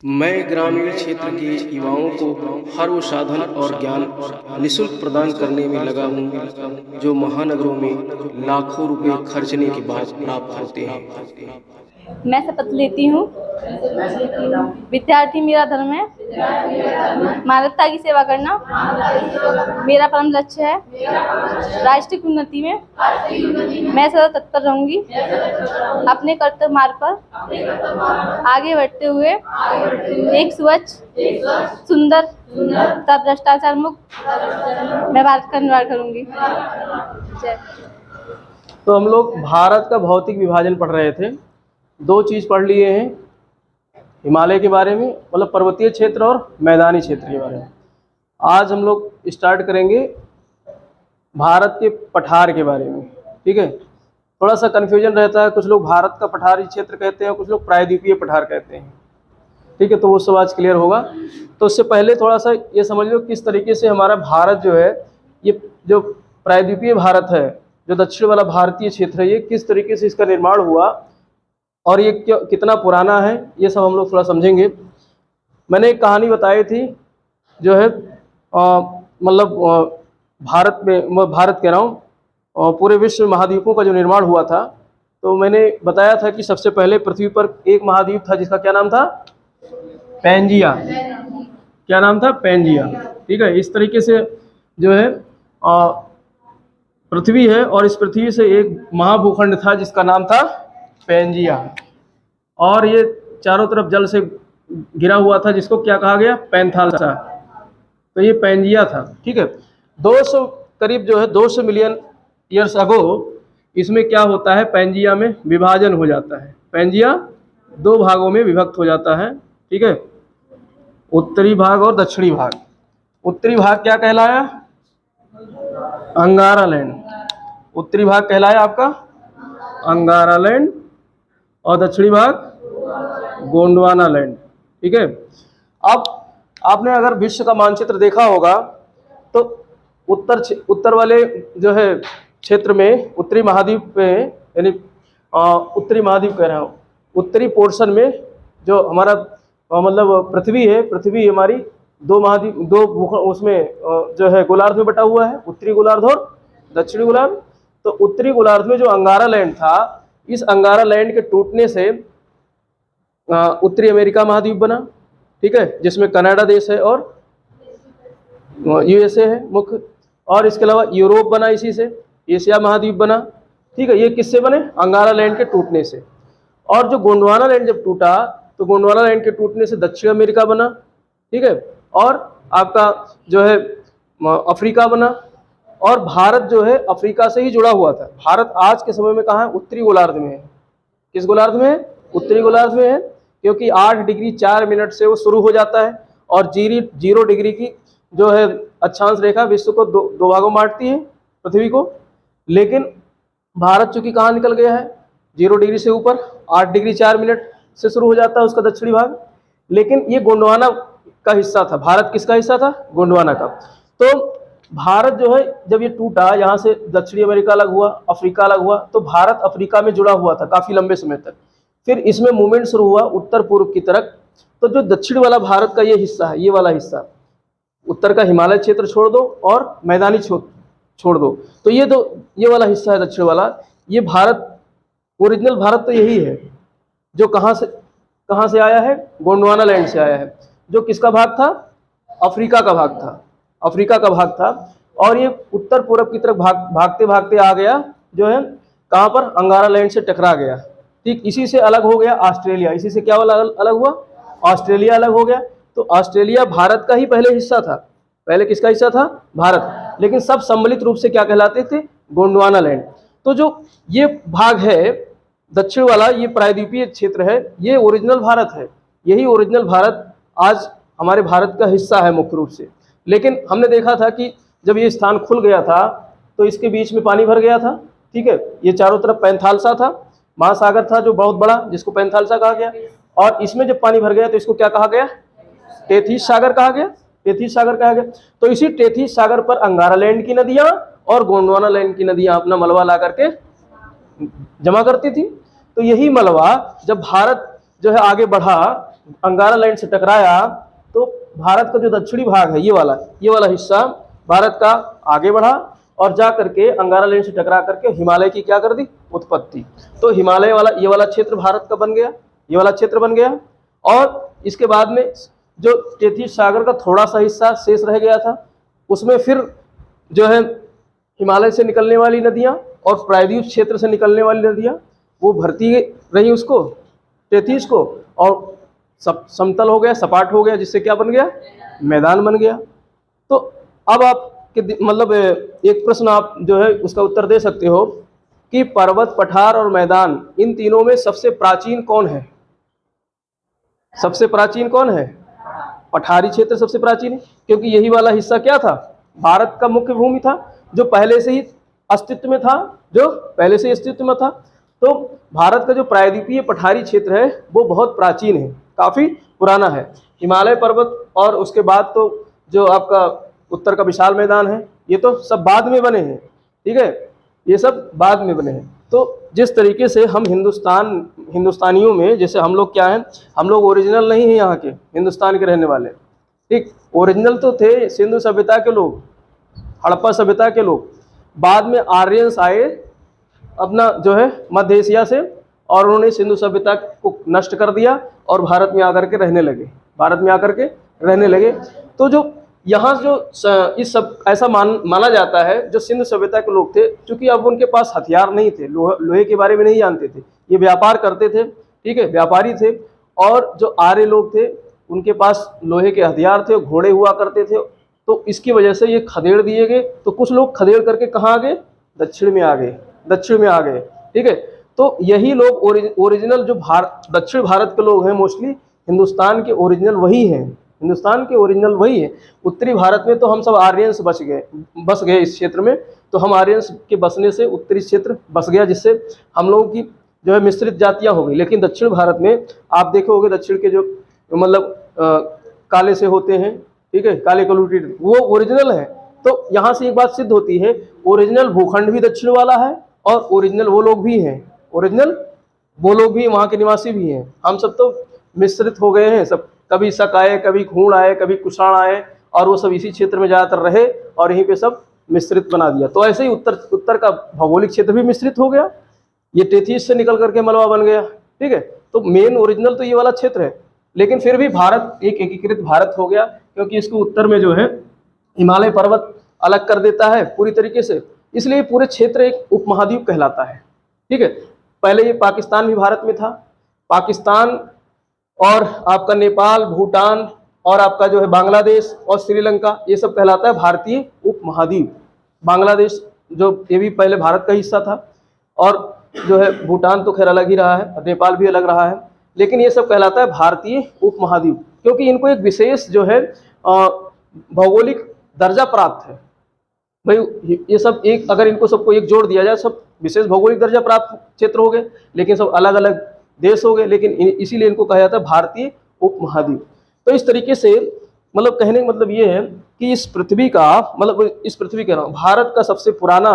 मैं ग्रामीण क्षेत्र के युवाओं को हर वो साधन और ज्ञान निःशुल्क प्रदान करने में लगा हूँ जो महानगरों में लाखों रुपए खर्चने के बाद प्राप्त होते हैं। मैं शपथ लेती हूँ विद्यार्थी मेरा धर्म है, मानवता की सेवा करना मेरा परम लक्ष्य है। राष्ट्र की उन्नति में मैं सदा तत्पर रहूँगी। अपने कर्तव्य मार्ग पर आगे बढ़ते हुए एक स्वच्छ, सुंदर तथा भ्रष्टाचार मुक्त मैं भारत का निर्माण करूँगी। जय। तो हम लोग भारत का भौतिक विभाजन पढ़ रहे थे। दो चीज़ पढ़ लिए हैं, हिमालय के बारे में, मतलब पर्वतीय क्षेत्र और मैदानी क्षेत्र के बारे में। आज हम लोग स्टार्ट करेंगे भारत के पठार के बारे में। ठीक है, थोड़ा सा कन्फ्यूजन रहता है, कुछ लोग भारत का पठारी क्षेत्र कहते हैं, कुछ लोग प्रायद्वीपीय पठार कहते हैं। ठीक है, तो वो सब आज क्लियर होगा। तो उससे पहले थोड़ा सा ये समझ लो किस तरीके से हमारा भारत जो है, ये जो प्रायद्वीपीय भारत है, जो दक्षिण वाला भारतीय क्षेत्र है, ये किस तरीके से इसका निर्माण हुआ और ये कितना पुराना है, ये सब हम लोग थोड़ा समझेंगे। मैंने एक कहानी बताई थी जो है मतलब भारत में, मैं भारत कह रहा हूँ, पूरे विश्व महाद्वीपों का जो निर्माण हुआ था, तो मैंने बताया था कि सबसे पहले पृथ्वी पर एक महाद्वीप था जिसका क्या नाम था, पैंजिया। क्या नाम था, पैंजिया। ठीक है, इस तरीके से जो है पृथ्वी है और इस पृथ्वी से एक महाभूखंड था जिसका नाम था पैंजिया, और ये चारों तरफ जल से घिरा हुआ था जिसको क्या कहा गया, पैंथालसा। तो ये पैंजिया था। ठीक है, 200 करीब जो है 200 मिलियन ईयर्स अगो इसमें क्या होता है, पैंजिया में विभाजन हो जाता है। पैंजिया दो भागों में विभक्त हो जाता है। ठीक है, उत्तरी भाग और दक्षिणी भाग। उत्तरी भाग क्या कहलाया, अंगारा लैंड। उत्तरी भाग कहलाया आपका अंगारा लैंड और दक्षिणी भाग गोंडवाना लैंड। ठीक है, अब आपने अगर विश्व का मानचित्र देखा होगा तो उत्तर वाले जो है क्षेत्र में, उत्तरी महाद्वीप में, यानी उत्तरी महाद्वीप कह रहा हूँ, उत्तरी पोर्शन में जो हमारा मतलब पृथ्वी है, पृथ्वी हमारी दो महाद्वीप, दो उसमें जो है गोलार्ध में बटा हुआ है, उत्तरी गोलार्ध और दक्षिणी गोलार्ध। तो उत्तरी गोलार्ध में जो अंगारा लैंड था, इस अंगारा लैंड के टूटने से उत्तरी अमेरिका महाद्वीप बना। ठीक है, जिसमें कनाडा देश है और यूएसए है मुख्य, और इसके अलावा यूरोप बना, इसी से एशिया महाद्वीप बना। ठीक है, ये किससे बने, अंगारा लैंड के टूटने से। और जो गोंडवाना लैंड जब टूटा तो गोंडवाना लैंड के टूटने से दक्षिण अमेरिका बना। ठीक है, और आपका जो है अफ्रीका बना, और भारत जो है अफ्रीका से ही जुड़ा हुआ था। भारत आज के समय में कहाँ है, उत्तरी गोलार्ध में है। किस गोलार्ध में है, उत्तरी गोलार्ध में है, क्योंकि 8 डिग्री 4 मिनट से वो शुरू हो जाता है और 0 डिग्री की जो है अक्षांश रेखा विश्व को दो भागों में बांटती है, पृथ्वी को। लेकिन भारत चूंकि कहाँ निकल गया है, 0 डिग्री से ऊपर, 8 डिग्री 4 मिनट से शुरू हो जाता है उसका दक्षिणी भाग। लेकिन ये गोंडवाना का हिस्सा था। भारत किसका हिस्सा था, गोंडवाना का। तो भारत जो है जब ये टूटा, यहाँ से दक्षिणी अमेरिका अलग हुआ, अफ्रीका अलग हुआ, तो भारत अफ्रीका में जुड़ा हुआ था काफ़ी लंबे समय तक। फिर इसमें मूवमेंट शुरू हुआ उत्तर पूर्व की तरफ। तो जो दक्षिण वाला भारत का ये हिस्सा है, ये वाला हिस्सा, उत्तर का हिमालय क्षेत्र छोड़ दो और मैदानी छोड़ दो, तो ये वाला हिस्सा है दक्षिण वाला, ये भारत, ओरिजिनल भारत तो यही है, जो कहाँ से आया है, गोंडवाना लैंड से आया है, जो किसका भाग था, अफ्रीका का भाग था, अफ्रीका का भाग था। और ये उत्तर पूर्व की तरफ भागते भागते आ गया, जो है कहाँ पर, अंगारा लैंड से टकरा गया। ठीक, इसी से अलग हो गया ऑस्ट्रेलिया। इसी से क्या अलग हुआ, ऑस्ट्रेलिया अलग हो गया। तो ऑस्ट्रेलिया भारत का ही पहले हिस्सा था। पहले किसका हिस्सा था, भारत, लेकिन सब सम्मिलित रूप से क्या कहलाते थे, गोंडवाना लैंड। तो जो ये भाग है दक्षिण वाला, ये प्रायद्वीपीय क्षेत्र है, ये ओरिजिनल भारत है। यही ओरिजिनल भारत आज हमारे भारत का हिस्सा है मुख्य रूप से। लेकिन हमने देखा था कि जब ये स्थान खुल गया था तो इसके बीच में पानी भर गया था। ठीक है, ये चारों तरफ पैंथालसा था, महासागर था जो बहुत बड़ा, जिसको पैंथालसा कहा गया। और इसमें जब पानी भर गया तो इसको क्या कहा गया, टेथिस सागर कहा गया, टेथिस सागर कहा गया। तो इसी टेथिस सागर पर अंगारा लैंड की नदियां और गोंडवाना लैंड की नदियां अपना मलबा ला करके जमा करती थी। तो यही मलबा जब भारत जो है आगे बढ़ा अंगारा लैंड से टकराया तो भारत का जो दक्षिणी भाग है, ये वाला हिस्सा भारत का आगे बढ़ा और जा करके अंगारा लैंड से टकरा करके हिमालय की क्या कर दी, उत्पत्ति। तो हिमालय वाला ये वाला क्षेत्र भारत का बन गया, ये वाला क्षेत्र बन गया। और इसके बाद में जो टेथिस सागर का थोड़ा सा हिस्सा शेष रह गया था, उसमें फिर जो है हिमालय से निकलने वाली नदियाँ और प्रायद्वीप क्षेत्र से निकलने वाली नदियाँ वो भरती रही उसको, टेथिस को, और समतल हो गया, सपाट हो गया, जिससे क्या बन गया, मैदान बन गया। तो अब आप मतलब एक प्रश्न आप जो है उसका उत्तर दे सकते हो कि पर्वत, पठार और मैदान, इन तीनों में सबसे प्राचीन कौन है? सबसे प्राचीन कौन है? पठारी क्षेत्र सबसे प्राचीन है, क्योंकि यही वाला हिस्सा क्या था, भारत का मुख्य भूमि था, जो पहले से ही अस्तित्व में था, तो भारत का जो प्रायद्वीपीय पठारी क्षेत्र है वो बहुत प्राचीन है, काफ़ी पुराना है। हिमालय पर्वत और उसके बाद तो जो आपका उत्तर का विशाल मैदान है, ये तो सब बाद में बने हैं, ठीक है, ये सब बाद में बने हैं। तो जिस तरीके से हम हिंदुस्तानियों में, जैसे हम लोग क्या हैं, हम लोग ओरिजिनल नहीं हैं यहाँ के, हिंदुस्तान के रहने वाले, ठीक, ओरिजिनल तो थे सिंधु सभ्यता के लोग, हड़प्पा सभ्यता के लोग। बाद में आर्यंस आए अपना जो है मध्य एशिया से, और उन्होंने सिंधु सभ्यता को नष्ट कर दिया और भारत में आकर के रहने लगे। तो जो यहाँ जो इस सब ऐसा माना जाता है, जो सिंधु सभ्यता के लोग थे, क्योंकि अब उनके पास हथियार नहीं थे, लोहे के बारे में नहीं जानते थे, ये व्यापार करते थे, ठीक है, व्यापारी थे, और जो आर्य लोग थे उनके पास लोहे के हथियार थे, घोड़े हुआ करते थे, तो इसकी वजह से ये खदेड़ दिए गए। तो कुछ लोग खदेड़ करके कहाँ आ गए, दक्षिण में आ गए, ठीक है। तो यही लोग ओरिजिनल जो दक्षिण भारत के लोग हैं, मोस्टली हिंदुस्तान के ओरिजिनल वही हैं, उत्तरी भारत में तो हम सब आर्यंस बस गए इस क्षेत्र में, तो हम आर्यंस के बसने से उत्तरी क्षेत्र बस गया, जिससे हम लोगों की जो है मिश्रित जातियां हो गई। लेकिन दक्षिण भारत में आप देखोगे, दक्षिण के जो मतलब काले से होते हैं, ठीक है, काले कलूटी, वो ओरिजिनल है। तो यहाँ से एक बात सिद्ध होती है, ओरिजिनल भूखंड भी दक्षिण वाला है और ओरिजिनल वो लोग भी हैं, वहाँ के निवासी भी हैं। हम सब तो मिश्रित हो गए हैं, सब कभी शक आए, कभी खूण आए, कभी कुषाण आए, और वो सब इसी क्षेत्र में ज़्यादातर रहे और यहीं पे सब मिश्रित बना दिया। तो ऐसे ही उत्तर का भौगोलिक क्षेत्र भी मिश्रित हो गया, ये टेथिस से निकल करके मलबा बन गया, ठीक है। तो मेन ओरिजिनल तो ये वाला क्षेत्र है, लेकिन फिर भी भारत एक एकीकृत भारत हो गया, क्योंकि इसको उत्तर में जो है हिमालय पर्वत अलग कर देता है पूरी तरीके से, इसलिए पूरे क्षेत्र एक उपमहाद्वीप कहलाता है, ठीक है। पहले ये पाकिस्तान भी भारत में था, पाकिस्तान और आपका नेपाल, भूटान और आपका जो है बांग्लादेश और श्रीलंका, ये सब कहलाता है भारतीय उपमहाद्वीप। बांग्लादेश जो ये भी पहले भारत का हिस्सा था, और जो है भूटान तो खैर अलग ही रहा है, नेपाल भी अलग रहा है, लेकिन ये सब कहलाता है भारतीय उपमहाद्वीप, क्योंकि इनको एक विशेष जो है भौगोलिक दर्जा प्राप्त है। भाई ये सब एक, अगर इनको सबको एक जोड़ दिया जाए, सब विशेष भौगोलिक दर्जा प्राप्त क्षेत्र हो गए, लेकिन सब अलग अलग देश हो गए, लेकिन इसीलिए इनको कहा जाता है भारतीय उपमहाद्वीप। तो इस तरीके से मतलब कहने का मतलब ये है कि इस पृथ्वी के भारत का सबसे पुराना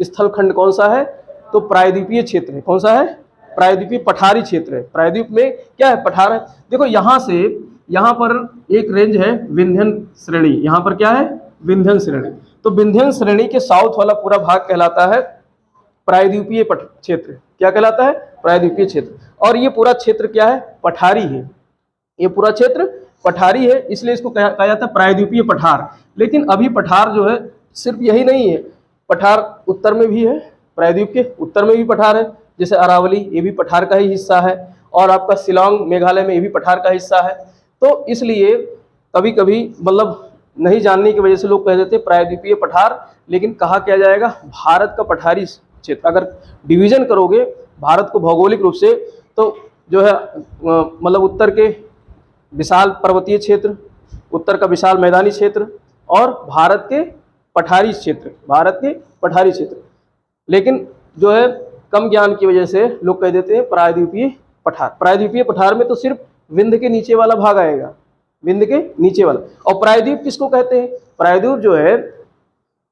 स्थल खंड कौन सा है, तो प्रायद्वीपीय क्षेत्र है। कौन सा है? प्रायद्वीपीय पठारी क्षेत्र है। प्रायद्वीप में क्या है? पठार है। देखो यहाँ से यहाँ पर एक रेंज है विंध्यन श्रेणी, यहाँ पर क्या है? विंध्यन श्रेणी। तो विंध्यन श्रेणी के साउथ वाला पूरा भाग कहलाता है प्रायद्वीपीय क्षेत्र। क्या कहलाता है? प्रायद्वीपीय क्षेत्र। और ये पूरा क्षेत्र क्या है? पठारी है। ये पूरा क्षेत्र पठारी है, इसलिए इसको कहा जाता है प्रायद्वीपीय पठार। लेकिन अभी पठार जो है सिर्फ यही नहीं है, पठार उत्तर में भी है, प्रायद्वीप के उत्तर में भी पठार है, जैसे अरावली, ये भी पठार का ही हिस्सा है, और आपका शिलांग मेघालय में ये भी पठार का हिस्सा है। तो इसलिए कभी कभी मतलब नहीं जानने की वजह से लोग कह देते प्रायद्वीपीय पठार, लेकिन कहा क्या जाएगा? भारत का पठारी क्षेत्र। अगर डिवीजन करोगे भारत को भौगोलिक रूप से, तो जो है मतलब उत्तर के विशाल पर्वतीय क्षेत्र, उत्तर का विशाल मैदानी क्षेत्र, और भारत के पठारी क्षेत्र, लेकिन जो है कम ज्ञान की वजह से लोग कह देते हैं प्रायद्वीपीय पठार। प्रायद्वीपीय पठार में तो सिर्फ विंध्य के नीचे वाला भाग आएगा, विंध्य के नीचे वाला। और प्रायद्वीप किसको कहते हैं? प्रायद्वीप जो है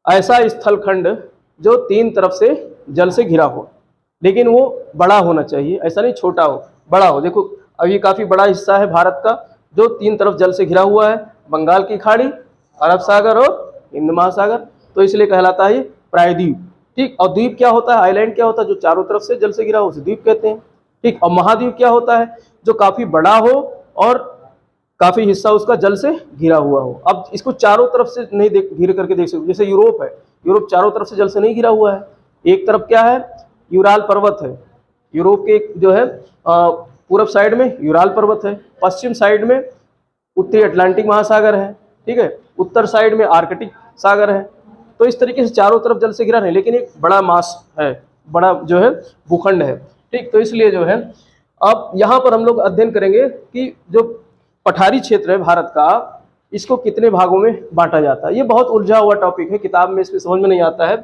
ऐसा स्थल खंड जो तीन तरफ से जल से घिरा हो, लेकिन वो बड़ा होना चाहिए, ऐसा नहीं छोटा हो, बड़ा हो। देखो अब ये काफ़ी बड़ा हिस्सा है भारत का जो 3 तरफ जल से घिरा हुआ है, बंगाल की खाड़ी, अरब सागर और हिंद महासागर, तो इसलिए कहलाता है ये प्रायद्वीप। ठीक, और द्वीप क्या होता है, आइलैंड क्या होता है, जो चारों तरफ से जल से घिरा हो उसे द्वीप कहते हैं। ठीक, और महाद्वीप क्या होता है, जो काफ़ी बड़ा हो और काफ़ी हिस्सा उसका जल से घिरा हुआ हो। अब इसको चारों तरफ से नहीं घिर करके देख सकते, जैसे यूरोप है, यूरोप चारों तरफ से जल से नहीं घिरा हुआ है, एक तरफ क्या है, यूराल पर्वत है, यूरोप के जो है पूर्व साइड में यूराल पर्वत है, पश्चिम साइड में उत्तरी अटलांटिक महासागर है, ठीक है, उत्तर साइड में आर्कटिक सागर है। तो इस तरीके से चारों तरफ जल से घिरा नहीं, लेकिन एक बड़ा मास है, बड़ा जो है भूखंड है। ठीक, तो इसलिए जो है अब यहाँ पर हम लोग अध्ययन करेंगे कि जो पठारी क्षेत्र है भारत का, इसको कितने भागों में बांटा जाता है। ये बहुत उलझा हुआ टॉपिक है, किताब में इसमें समझ में नहीं आता है,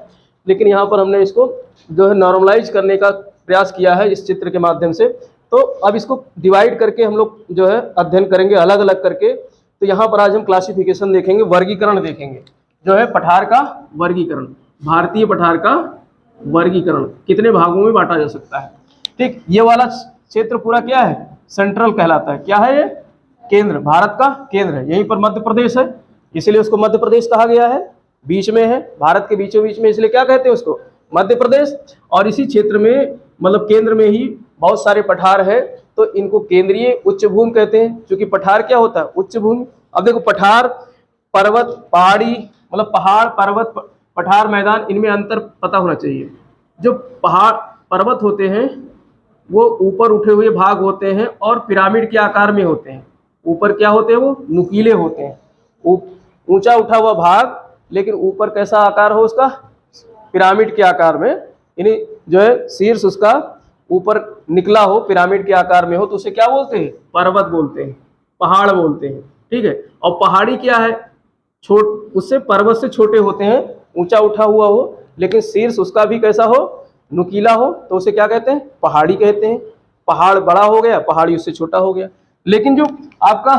लेकिन यहाँ पर हमने इसको जो है नॉर्मलाइज करने का प्रयास किया है इस चित्र के माध्यम से। तो अब इसको डिवाइड करके हम लोग जो है अध्ययन करेंगे अलग अलग करके। तो यहाँ पर आज हम क्लासिफिकेशन देखेंगे, वर्गीकरण देखेंगे, जो है पठार का वर्गीकरण, भारतीय पठार का वर्गीकरण कितने भागों में बांटा जा सकता है। ठीक, ये वाला क्षेत्र पूरा क्या है, सेंट्रल कहलाता है। क्या है ये, केंद्र, भारत का केंद्र है। यहीं पर मध्य प्रदेश है, इसलिए उसको मध्य प्रदेश कहा गया है, बीच में है, भारत के बीचों बीच में, इसलिए क्या कहते हैं उसको, मध्य प्रदेश। और इसी क्षेत्र में मतलब केंद्र में ही बहुत सारे पठार है, तो इनको केंद्रीय उच्च भूमि कहते हैं। क्योंकि पठार क्या होता है, उच्च भूमि। अब देखो पठार, पर्वत, पहाड़ी, मतलब पहाड़, पर्वत, पठार, मैदान, इनमें अंतर पता होना चाहिए। जो पहाड़ पर्वत होते हैं वो ऊपर उठे हुए भाग होते हैं और पिरामिड के आकार में होते हैं। ऊपर क्या होते हैं, वो नुकीले होते हैं, ऊंचा उठा हुआ भाग, लेकिन ऊपर कैसा आकार हो उसका, पिरामिड के आकार में, यानी जो है शीर्ष उसका ऊपर निकला हो, पिरामिड के आकार में हो, तो उसे क्या बोलते हैं, पर्वत बोलते हैं, पहाड़ बोलते हैं। ठीक है, और पहाड़ी क्या है, उससे पर्वत से छोटे होते हैं, ऊंचा उठा हुआ हो, लेकिन शीर्ष उसका भी कैसा हो, नुकीला हो, तो उसे क्या कहते हैं, पहाड़ी कहते हैं। पहाड़ बड़ा हो गया, पहाड़ी उससे छोटा हो गया। लेकिन जो आपका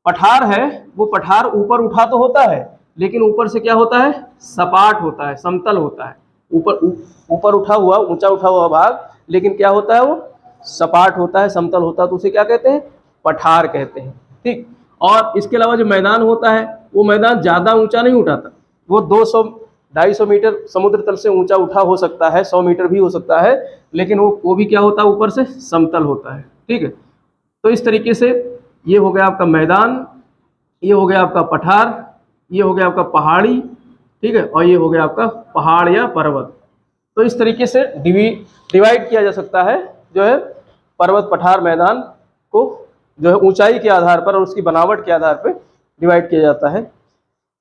पठार है, वो पठार ऊपर उठा तो होता है, लेकिन ऊपर से क्या होता है, सपाट होता है, समतल होता है। ऊपर उठा हुआ, ऊंचा उठा हुआ भाग, लेकिन क्या होता है, वो सपाट होता है, समतल होता है, तो उसे क्या कहते हैं, पठार कहते हैं। ठीक, और इसके अलावा जो मैदान होता है, वो मैदान ज़्यादा ऊंचा नहीं उठाता, वो 200-250 मीटर समुद्र तल से ऊंचा उठा हो सकता है, 100 मीटर भी हो सकता है, लेकिन वो भी क्या होता है, ऊपर से समतल होता है। ठीक है, तो इस तरीके से ये हो गया आपका मैदान, ये हो गया आपका पठार, ये हो गया आपका पहाड़ी, ठीक है, और ये हो गया आपका पहाड़ या पर्वत। तो इस तरीके से डिवाइड किया जा सकता है जो है पर्वत, पठार, मैदान को जो है ऊंचाई के आधार पर और उसकी बनावट के आधार पर डिवाइड किया जाता है।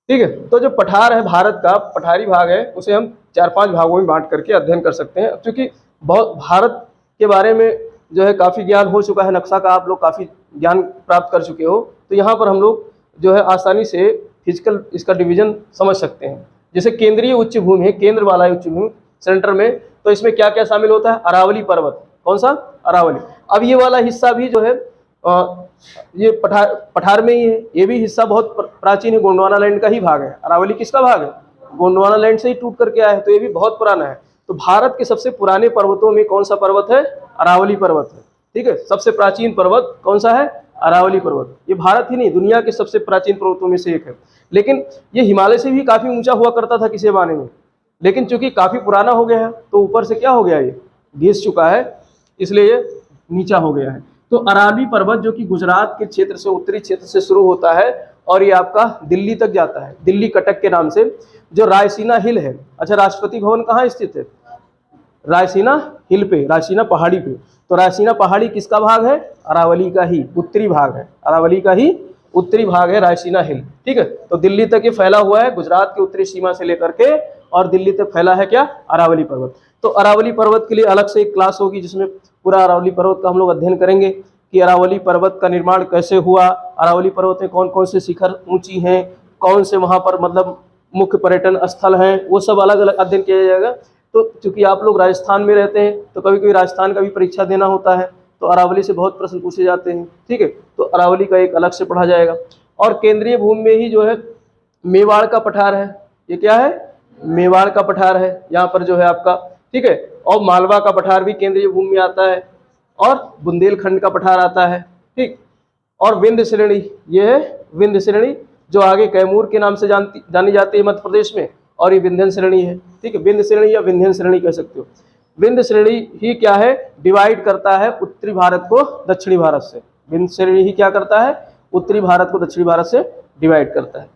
ठीक है, तो जो पठार है, भारत का पठारी भाग है, उसे हम 4-5 भागों में बांट करके अध्ययन कर सकते हैं। क्योंकि बहुत भारत के बारे में जो है काफ़ी ज्ञान हो चुका है, नक्शा का आप लोग काफ़ी ज्ञान प्राप्त कर चुके हो, तो यहाँ पर हम लोग जो है आसानी से फिजिकल इसका डिवीजन समझ सकते हैं। जैसे केंद्रीय उच्च भूमि है, केंद्र वाला उच्च भूमि सेंटर में, तो इसमें क्या क्या शामिल होता है, अरावली पर्वत। कौन सा, अरावली। अब ये वाला हिस्सा भी जो है ये पठार में ही है, ये भी हिस्सा बहुत प्राचीन है, गोंडवाना लैंड का ही भाग है। अरावली किसका भाग है, गोंडवाना लैंड से ही टूट करके आया है, तो ये भी बहुत पुराना है। तो भारत के सबसे पुराने पर्वतों में कौन सा पर्वत है, अरावली पर्वत है। ठीक है, सबसे प्राचीन पर्वत कौन सा है, अरावली पर्वत। ये भारत ही नहीं, दुनिया के सबसे प्राचीन पर्वतों में से एक है। लेकिन ये हिमालय से भी काफ़ी ऊंचा हुआ करता था किसी ज़माने में, लेकिन चूंकि काफ़ी पुराना हो गया है, तो ऊपर से क्या हो गया, ये घिस चुका है, इसलिए ये नीचा हो गया है। तो अरावली पर्वत जो कि गुजरात के क्षेत्र से, उत्तरी क्षेत्र से शुरू होता है और ये आपका दिल्ली तक जाता है, दिल्ली कटक के नाम से, जो रायसीना हिल है। अच्छा, राष्ट्रपति भवन कहाँ स्थित है, रायसीना हिल पे, रायसीना पहाड़ी पे। तो रायसीना पहाड़ी किसका भाग है, अरावली का ही उत्तरी भाग है, अरावली का ही उत्तरी भाग है रायसीना हिल। ठीक है, तो दिल्ली तक ये फैला हुआ है, गुजरात की उत्तरी सीमा से लेकर के और दिल्ली तक फैला है क्या, अरावली पर्वत। तो अरावली पर्वत के लिए अलग से एक क्लास होगी, जिसमें पूरा अरावली पर्वत का हम लोग अध्ययन करेंगे कि अरावली पर्वत का निर्माण कैसे हुआ, अरावली पर्वत में कौन कौन से शिखर ऊंची हैं, कौन से वहाँ पर मतलब मुख्य पर्यटन स्थल हैं, वो सब अलग अलग अध्ययन किया जाएगा। तो चूंकि आप लोग राजस्थान में रहते हैं, तो कभी कभी राजस्थान का भी परीक्षा देना होता है, तो अरावली से बहुत प्रश्न पूछे जाते हैं। ठीक है, तो अरावली का एक अलग से पढ़ा जाएगा। और केंद्रीय भूमि में ही जो है मेवाड़ का पठार है, ये क्या है, मेवाड़ का पठार है यहाँ पर जो है आपका। ठीक है, और मालवा का पठार भी केंद्रीय भूमि में आता है। और बुंदेलखंड का पठार आता है, ठीक। और विंध्य श्रेणी, ये है विंध्य श्रेणी जो आगे कैमूर के नाम से जानी जाती है मध्य प्रदेश में, और ये विंध्यन श्रेणी है, ठीक है। विंध्य श्रेणी या विंध्यन श्रेणी कह सकते हो। विंध्य श्रेणी ही क्या है, डिवाइड करता है उत्तरी भारत को दक्षिणी भारत से। विंध्य श्रेणी ही क्या करता है, उत्तरी भारत को दक्षिणी भारत से डिवाइड करता है,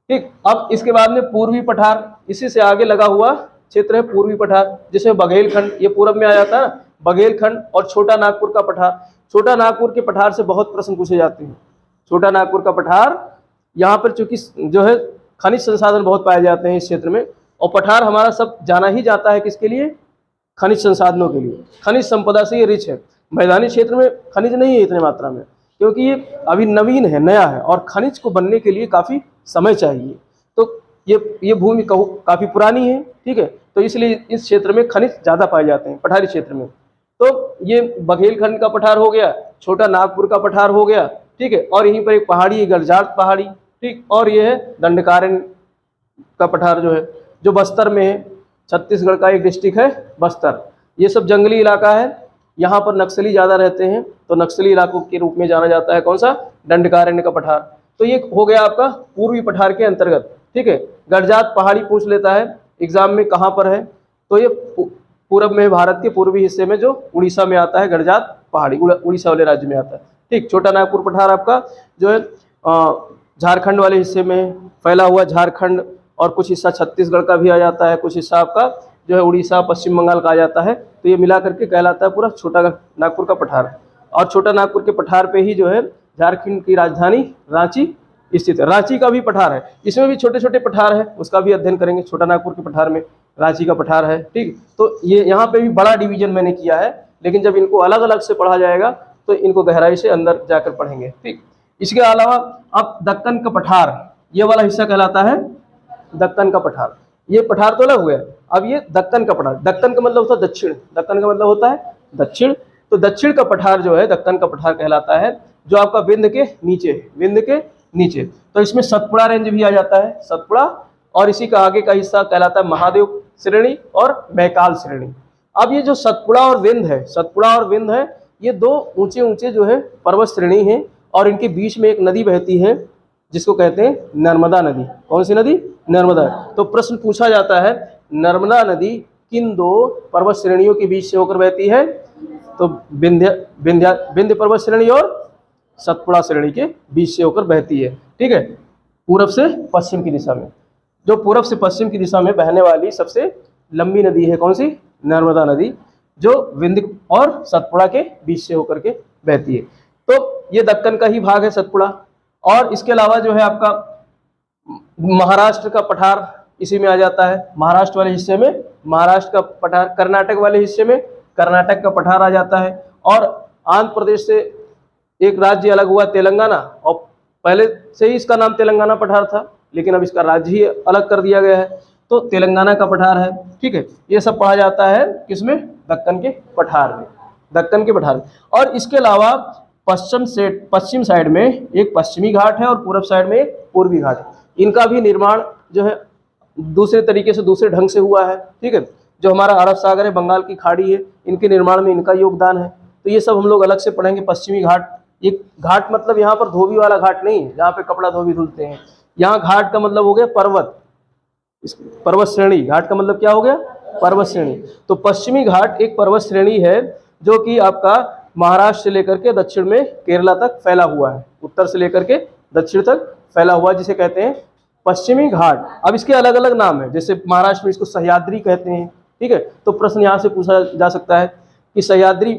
ठीक। अब इसके बाद में पूर्वी पठार, इसी से आगे लगा हुआ क्षेत्र है पूर्वी पठार, जिसमें बघेलखंड, ये पूरब में आ जाता है ना, बघेलखंड और छोटा नागपुर का पठार। छोटा नागपुर के पठार से बहुत प्रश्न पूछे जाते हैं। छोटा नागपुर का पठार, यहाँ पर चूंकि जो है खनिज संसाधन बहुत पाए जाते हैं इस क्षेत्र में, और पठार हमारा सब जाना ही जाता है किसके लिए, खनिज संसाधनों के लिए। खनिज संपदा से ये रिच है। मैदानी क्षेत्र में खनिज नहीं है इतने मात्रा में, क्योंकि ये अभी नवीन है, नया है, और खनिज को बनने के लिए काफ़ी समय चाहिए। तो ये भूमि काफ़ी पुरानी है, ठीक है। तो इसलिए इस क्षेत्र में खनिज ज़्यादा पाए जाते हैं, पठारी क्षेत्र में। तो ये बघेलखंड का पठार हो गया, छोटा नागपुर का पठार हो गया, ठीक है। और यहीं पर एक पहाड़ी है, गरजात पहाड़ी, ठीक। और ये है दंडकारण्य का पठार जो है, जो बस्तर में है। छत्तीसगढ़ का एक डिस्ट्रिक्ट है बस्तर। ये सब जंगली इलाका है, यहाँ पर नक्सली ज़्यादा रहते हैं, तो नक्सली इलाकों के रूप में जाना जाता है कौन सा, दंडकारण्य का पठार। तो ये हो गया आपका पूर्वी पठार के अंतर्गत, ठीक है। गरजात पहाड़ी पूछ लेता है एग्जाम में कहाँ पर है, तो ये पूरब में, भारत के पूर्वी हिस्से में, जो उड़ीसा में आता है। गरजात पहाड़ी उड़ीसा वाले राज्य में आता है, ठीक। छोटा नागपुर पठार आपका जो है झारखंड वाले हिस्से में फैला हुआ, झारखंड और कुछ हिस्सा छत्तीसगढ़ का भी आ जाता है, कुछ हिस्सा आपका जो है उड़ीसा पश्चिम बंगाल का आ जाता है। तो ये मिला करके कहलाता है पूरा छोटा नागपुर का पठार। और छोटा नागपुर के पठार पे ही जो है झारखंड की राजधानी रांची स्थित है। रांची का भी पठार है, इसमें भी छोटे छोटे पठार है, उसका भी अध्ययन करेंगे। छोटा नागपुर के पठार में रांची का पठार है, ठीक। तो ये यहाँ पे भी बड़ा डिवीजन मैंने किया है, लेकिन जब इनको अलग अलग से पढ़ा जाएगा तो इनको गहराई से अंदर जाकर पढ़ेंगे, ठीक। इसके अलावा अब दक्कन का पठार, ये वाला हिस्सा कहलाता है दक्कन का पठार। ये पठार तो अलग हो गया, अब ये दक्कन का पठार। दक्कन का मतलब होता है दक्षिण, दक्कन का मतलब होता है दक्षिण। तो दक्षिण का पठार जो है दक्कन का पठार कहलाता है, जो आपका विंध्य के नीचे है, विंध्य के नीचे। तो इसमें सतपुड़ा रेंज भी आ जाता है, सतपुड़ा, और इसी का आगे का हिस्सा कहलाता है महादेव श्रेणी और मैकाल श्रेणी। अब ये जो सतपुड़ा और विंध्य है, सतपुड़ा और विंध्य है, ये दो ऊंचे ऊंचे जो है पर्वत श्रेणी है, और इनके बीच में एक नदी बहती है जिसको कहते हैं नर्मदा नदी। कौन सी नदी, नर्मदा। तो प्रश्न पूछा जाता है नर्मदा नदी किन दो पर्वत श्रेणियों के बीच से होकर बहती है, तो विंध्य पर्वत श्रेणी और सतपुड़ा श्रेणी के बीच से होकर बहती है, ठीक है। पूरब से पश्चिम की दिशा में, जो पूरब से पश्चिम की दिशा में बहने वाली सबसे लंबी नदी है कौन सी, नर्मदा नदी, जो विंध्य और सतपुड़ा के बीच से होकर के बहती है। तो ये दक्कन का ही भाग है सतपुड़ा। और इसके अलावा जो है आपका महाराष्ट्र का पठार इसी में आ जाता है। महाराष्ट्र वाले हिस्से में महाराष्ट्र का पठार, कर्नाटक वाले हिस्से में कर्नाटक का पठार आ जाता है। और आंध्र प्रदेश से एक राज्य अलग हुआ तेलंगाना, और पहले से ही इसका नाम तेलंगाना पठार था, लेकिन अब इसका राज्य ही अलग कर दिया गया है, तो तेलंगाना का पठार है, ठीक है। ये सब पढ़ा जाता है किसमें, दक्कन के पठार में, दक्कन के पठार में। और इसके अलावा पश्चिम साइड में एक पश्चिमी घाट है और पूर्व साइड में एक पूर्वी घाट है। इनका भी निर्माण जो है दूसरे तरीके से, दूसरे ढंग से हुआ है, ठीक है। जो हमारा अरब सागर है, बंगाल की खाड़ी है, इनके निर्माण में इनका योगदान है। तो ये सब हम लोग अलग से पढ़ेंगे। पश्चिमी घाट, ये घाट मतलब यहाँ पर धोबी वाला घाट नहीं है जहाँ पे कपड़ा धोबी धुलते हैं। यहाँ घाट का मतलब हो गया पर्वत, पर्वत श्रेणी। घाट का मतलब क्या हो गया, पर्वत श्रेणी। तो पश्चिमी घाट एक पर्वत श्रेणी है जो कि आपका महाराष्ट्र से लेकर के दक्षिण में केरला तक फैला हुआ है, उत्तर से लेकर के दक्षिण तक फैला हुआ है, जिसे कहते हैं पश्चिमी घाट। अब इसके अलग अलग नाम है, जैसे महाराष्ट्र में इसको सह्याद्री कहते हैं, ठीक है। तो प्रश्न यहाँ से पूछा जा सकता है कि सह्याद्री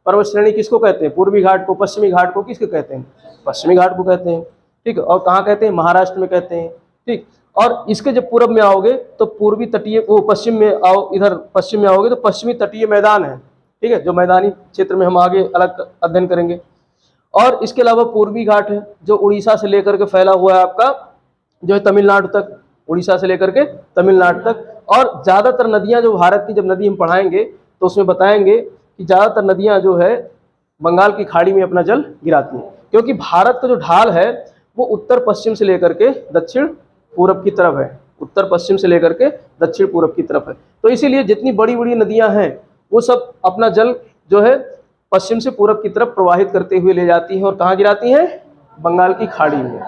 पर्वत श्रेणी किसको कहते हैं, पूर्वी घाट को। पश्चिमी घाट को किसको कहते हैं, पश्चिमी घाट को कहते हैं, ठीक है। और कहाँ कहते हैं, महाराष्ट्र में कहते हैं, ठीक। और इसके जब पूर्व में आओगे तो पूर्वी तटीय, वो पश्चिम में आओ, इधर पश्चिम में आओगे तो पश्चिमी तटीय मैदान है, ठीक है, जो मैदानी क्षेत्र में हम आगे अलग अध्ययन करेंगे। और इसके अलावा पूर्वी घाट है जो उड़ीसा से लेकर के फैला हुआ है आपका जो है तमिलनाडु तक, उड़ीसा से लेकर के तमिलनाडु तक। और ज़्यादातर नदियाँ जो भारत की, जब नदी हम पढ़ाएंगे तो उसमें बताएंगे कि ज़्यादातर नदियाँ जो है बंगाल की खाड़ी में अपना जल गिराती हैं, क्योंकि भारत का जो ढाल है वो उत्तर पश्चिम से लेकर के दक्षिण पूरब की तरफ है, उत्तर पश्चिम से लेकर के दक्षिण पूरब की तरफ है। तो इसीलिए जितनी बड़ी बड़ी नदियाँ हैं वो सब अपना जल जो है पश्चिम से पूरब की तरफ प्रवाहित करते हुए ले जाती हैं और कहाँ गिराती हैं? बंगाल की खाड़ी में,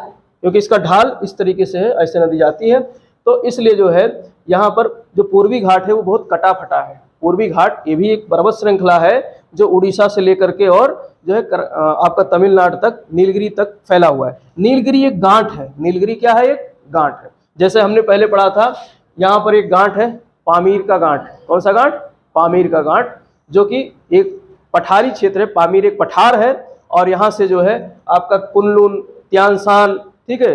क्योंकि इसका ढाल इस तरीके से है, ऐसे नदी जाती है। तो इसलिए जो है यहाँ पर जो पूर्वी घाट है वो बहुत कटा फटा है। पूर्वी घाट ये भी एक पर्वत श्रृंखला है जो उड़ीसा से लेकर के और जो है आपका तमिलनाडु तक, नीलगिरी तक फैला हुआ है। नीलगिरी एक गांठ है। नीलगिरी क्या है? एक गांठ है। जैसे हमने पहले पढ़ा था, यहाँ पर एक गांठ है, पामीर का गांठ। कौन सा गांठ? पामीर का गांठ, जो कि एक पठारी क्षेत्र है। पामीर एक पठार है और यहाँ से जो है आपका कुनलुन, त्यानसान, ठीक है,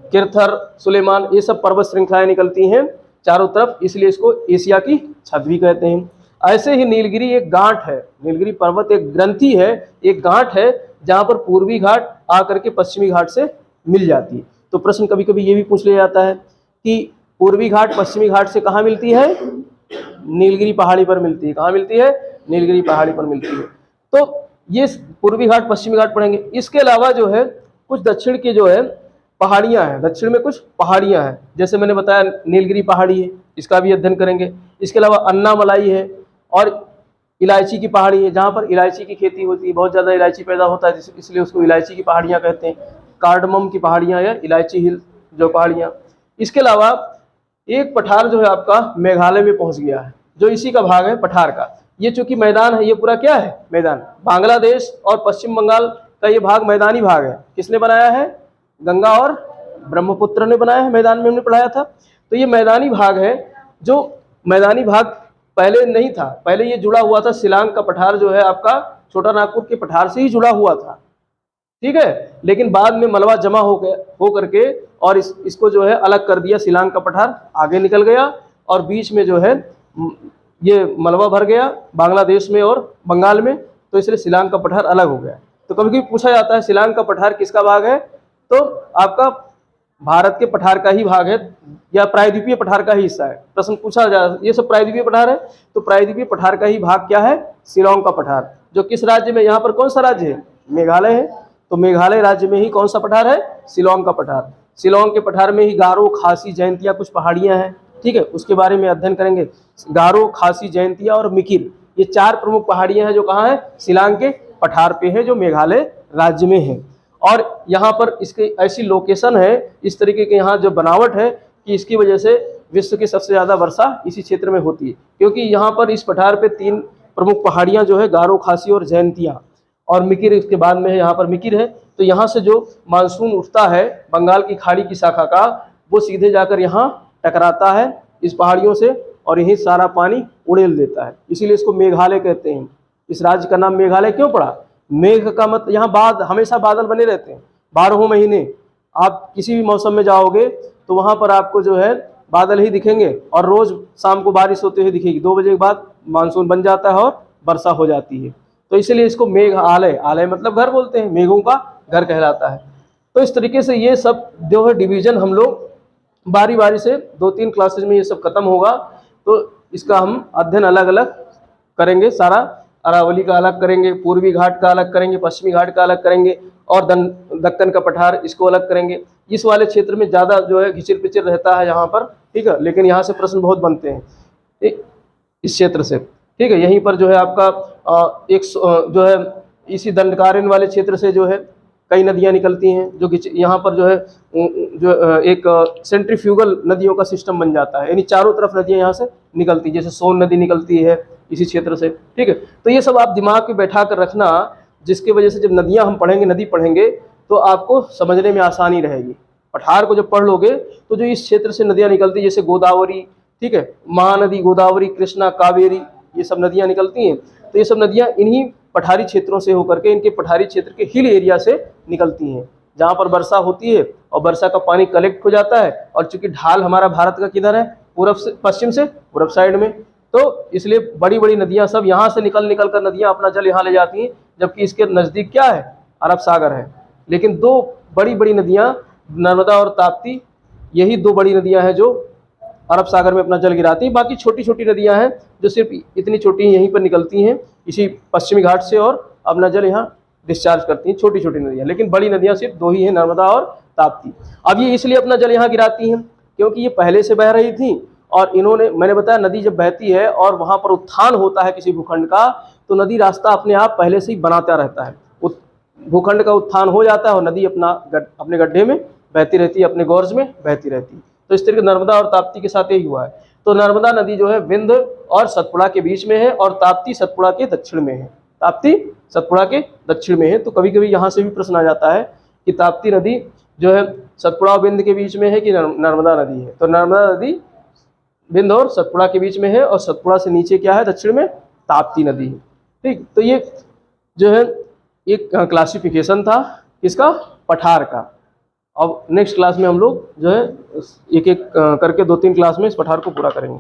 किरथर, सुलेमान, ये सब पर्वत श्रृंखलाएं निकलती हैं चारों तरफ, इसलिए इसको एशिया की छत भी कहते हैं। ऐसे ही नीलगिरी एक गांठ है। नीलगिरी पर्वत एक ग्रंथि है, एक गांठ है, जहाँ पर पूर्वी घाट आकर के पश्चिमी घाट से मिल जाती है। तो प्रश्न कभी कभी ये भी पूछ लिया जाता है कि पूर्वी घाट पश्चिमी घाट से कहाँ मिलती है? नीलगिरी पहाड़ी पर मिलती है। कहाँ मिलती है? नीलगिरी पहाड़ी पर मिलती है। तो ये पूर्वी घाट पश्चिमी घाट पढ़ेंगे। इसके अलावा जो है कुछ दक्षिण की जो है पहाड़ियाँ हैं, दक्षिण में कुछ पहाड़ियाँ हैं, जैसे मैंने बताया नीलगिरी पहाड़ी है, इसका भी अध्ययन करेंगे। इसके अलावा अन्नामलाई है और इलायची की पहाड़ी है, जहाँ पर इलायची की खेती होती है, बहुत ज़्यादा इलायची पैदा होता है, इसलिए उसको इलायची की पहाड़ियाँ कहते हैं। कार्डमम की पहाड़ियाँ या इलायची हिल जो पहाड़ियाँ। इसके अलावा एक पठार जो है आपका मेघालय में पहुँच गया है, जो इसी का भाग है पठार का। ये चूंकि मैदान है, ये पूरा क्या है? मैदान। बांग्लादेश और पश्चिम बंगाल का ये भाग मैदानी भाग है। किसने बनाया है? गंगा और ब्रह्मपुत्र ने बनाया है, मैदान में हमने पढ़ाया था। तो ये मैदानी भाग है, जो मैदानी भाग पहले नहीं था। पहले ये जुड़ा हुआ था, शिलांग का पठार जो है आपका छोटा नागपुर के पठार से ही जुड़ा हुआ था, ठीक है। लेकिन बाद में मलबा जमा हो करके और इसको जो है अलग कर दिया। शिलांग का पठार आगे निकल गया और बीच में जो है ये मलबा भर गया बांग्लादेश में और बंगाल में, तो इसलिए शिलांग का पठार अलग हो गया। तो कभी कभी पूछा जाता है शिलांग का पठार किसका भाग है? तो आपका भारत के पठार का ही भाग है या प्रायद्वीपीय पठार का ही हिस्सा है। प्रश्न पूछा जाए, ये सब प्रायद्वीपीय पठार है, तो प्रायद्वीपीय पठार का ही भाग क्या है? शिलांग का पठार, जो किस राज्य में? यहाँ पर कौन सा राज्य है? मेघालय है। तो मेघालय राज्य में ही कौन सा पठार है? शिलांग का पठार। शिलांग के पठार में ही गारो, खासी, जयंतिया कुछ पहाड़ियाँ हैं, ठीक है, उसके बारे में अध्ययन करेंगे। गारो, खासी, जयंतिया और मिकिर, ये चार प्रमुख पहाड़ियाँ हैं जो कहाँ है? शिलांग के पठार पे है, जो मेघालय राज्य में है। और यहाँ पर इसकी ऐसी लोकेशन है, इस तरीके के यहाँ जो बनावट है कि इसकी वजह से विश्व की सबसे ज़्यादा वर्षा इसी क्षेत्र में होती है, क्योंकि यहाँ पर इस पठार पे तीन प्रमुख पहाड़ियाँ जो है गारो, खासी और जयंतिया, और मिकिर इसके बाद में है, यहाँ पर मिकिर है। तो यहाँ से जो मानसून उठता है बंगाल की खाड़ी की शाखा का, वो सीधे जाकर यहाँ टकराता है इस पहाड़ियों से और यही सारा पानी उड़ेल देता है, इसीलिए इसको मेघालय कहते हैं। इस राज्य का नाम मेघालय क्यों पड़ा? मेघ का मतलब यहाँ हमेशा बादल बने रहते हैं 12 महीने। आप किसी भी मौसम में जाओगे तो वहाँ पर आपको जो है बादल ही दिखेंगे और रोज शाम को बारिश होते हुए दिखेगी। 2 बजे के बाद मानसून बन जाता है और वर्षा हो जाती है, तो इसलिए इसको मेघालय, आलय मतलब घर बोलते हैं, मेघों का घर कहलाता है। तो इस तरीके से ये सब जो है डिवीजन हम लोग बारी बारी से 2-3 क्लासेज में ये सब खत्म होगा, तो इसका हम अध्ययन अलग अलग करेंगे। सारा अरावली का अलग करेंगे, पूर्वी घाट का अलग करेंगे, पश्चिमी घाट का अलग करेंगे और दक्कन का पठार इसको अलग करेंगे। इस वाले क्षेत्र में ज़्यादा जो है घिचिर पिचिर रहता है यहाँ पर, ठीक है, लेकिन यहाँ से प्रश्न बहुत बनते हैं इस क्षेत्र से, ठीक है। यहीं पर जो है आपका एक जो है इसी दंडकारण्य वाले क्षेत्र से जो है कई नदियाँ निकलती हैं, जो यहाँ पर जो है एक सेंट्रीफ्यूगल नदियों का सिस्टम बन जाता है, यानी चारों तरफ नदियाँ यहाँ से निकलती हैं, जैसे सोन नदी निकलती है इसी क्षेत्र से, ठीक है। तो ये सब आप दिमाग में बैठा कर रखना, जिसकी वजह से जब नदियाँ हम पढ़ेंगे, नदी पढ़ेंगे, तो आपको समझने में आसानी रहेगी। पठार को जब पढ़ लोगे तो जो इस क्षेत्र से नदियाँ निकलती, जैसे गोदावरी, ठीक है, महानदी, गोदावरी, कृष्णा, कावेरी, ये सब नदियाँ निकलती हैं, तो ये सब नदियाँ इन्हीं पठारी क्षेत्रों से होकर के इनके पठारी क्षेत्र के हिल एरिया से निकलती हैं, जहाँ पर वर्षा होती है और वर्षा का पानी कलेक्ट हो जाता है। और चूंकि ढाल हमारा भारत का किधर है? पूरब से, पश्चिम से पूरब साइड में, तो इसलिए बड़ी बड़ी नदियाँ सब यहाँ से निकल कर नदियाँ अपना जल यहाँ ले जाती हैं, जबकि इसके नज़दीक क्या है? अरब सागर है। लेकिन 2 बड़ी बड़ी नदियाँ, नर्मदा और ताप्ती, यही 2 बड़ी नदियाँ हैं जो अरब सागर में अपना जल गिराती हैं। बाकी छोटी छोटी नदियाँ हैं जो सिर्फ इतनी छोटी यहीं पर निकलती हैं इसी पश्चिमी घाट से और अपना जल यहाँ डिस्चार्ज करती हैं, छोटी छोटी नदियाँ। लेकिन बड़ी नदियाँ सिर्फ 2 ही हैं, नर्मदा और ताप्ती। अब ये इसलिए अपना जल यहाँ गिराती हैं क्योंकि ये पहले से बह रही थी और इन्होंने, मैंने बताया नदी जब बहती है और वहाँ पर उत्थान होता है किसी भूखंड का, तो नदी रास्ता अपने आप पहले से ही बनाता रहता है। भूखंड का उत्थान हो जाता है और नदी अपने गड्ढे में बहती रहती है, अपने गौर्ज में बहती रहती है। तो इस तरीके नर्मदा और ताप्ती के साथ यही हुआ है। तो नर्मदा नदी जो है विंध्य और सतपुड़ा के बीच में है और ताप्ती सतपुड़ा के दक्षिण में है। ताप्ती सतपुड़ा के दक्षिण में है। तो कभी कभी यहाँ से भी प्रश्न आ जाता है कि ताप्ती नदी जो है सतपुड़ा और विंध्य के बीच में है कि नर्मदा नदी है। तो नर्मदा नदी विंध्य और सतपुड़ा के बीच में है और सतपुड़ा से नीचे क्या है, दक्षिण में ताप्ती नदी है। ठीक, तो ये जो है एक क्लासिफिकेशन था इसका, पठार का। अब नेक्स्ट क्लास में हम लोग जो है एक एक करके 2-3 क्लास में इस पठार को पूरा करेंगे।